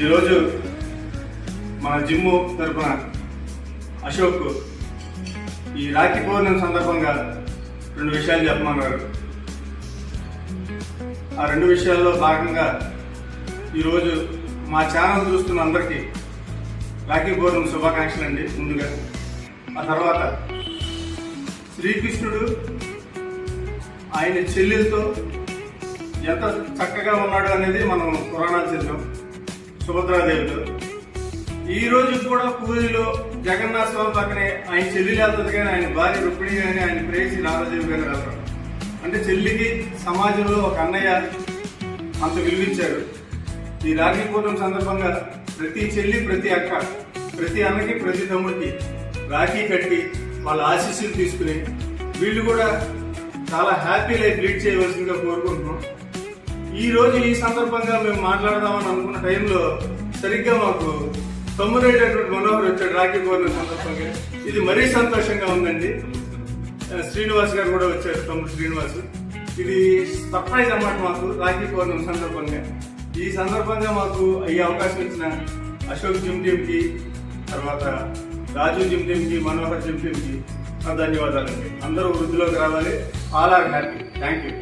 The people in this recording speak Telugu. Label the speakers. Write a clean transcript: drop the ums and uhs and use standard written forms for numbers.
Speaker 1: ఈరోజు మన జిమ్ తరఫున అశోక్ ఈ రాఖీ పౌర్ణమి సందర్భంగా 2 విషయాలు చెప్పమన్నారు. ఆ 2 విషయాల్లో భాగంగా ఈరోజు మా ఛానల్ చూస్తున్న అందరికీ రాఖీ పౌర్ణమి శుభాకాంక్షలు అండి. ముందుగా ఆ తర్వాత శ్రీకృష్ణుడు ఆయన చెల్లెలతో ఎంత చక్కగా ఉన్నాడు అనేది మనం పురాణాలు చదివాం. సుభద్రాదేవితో ఈ రోజు కూడా పూజలో జగన్నాథ స్వామి పక్కనే ఆయన చెల్లెలు వెళ్తుంది కానీ ఆయన భార్య రుక్మిణి కానీ ఆయన ప్రేసి రాధాదేవి గారు వెళ్తారు. అంటే చెల్లికి సమాజంలో ఒక అన్నయ్య అంత విలువించాడు. ఈ రాఖీ పౌర్ణమి సందర్భంగా ప్రతి చెల్లి, ప్రతి అక్క, ప్రతి అన్నకి, ప్రతి తమ్ముడికి రాఖీ కట్టి వాళ్ళ ఆశీస్సులు తీసుకుని వీళ్ళు కూడా చాలా హ్యాపీ లైఫ్ లీడ్ చేయవలసిందిగా కోరుకుంటున్నాం. ఈ రోజు ఈ సందర్భంగా మేము మాట్లాడదామని అనుకున్న టైంలో సరిగ్గా మాకు తమ్ముడైనటువంటి మనోహర్ వచ్చాడు రాఖీ పౌర్ణమి సందర్భంగా. ఇది మరీ సంతోషంగా ఉందండి. శ్రీనివాస్ గారు కూడా వచ్చారు, తమ్ముడు శ్రీనివాస్. ఇది సర్ప్రైజ్ అన్నమాట మాకు రాఖీ పౌర్ణమి సందర్భంగా. ఈ సందర్భంగా మాకు ఈ అవకాశం ఇచ్చిన అశోక్ జిమ్ టీమ్కి, తర్వాత రాజు జిమ్ టీమ్కి, మనోహర్ జిమ్ టీమ్కి ధన్యవాదాలండి. అందరూ వృద్ధిలోకి రావాలి. All are happy. Thank you.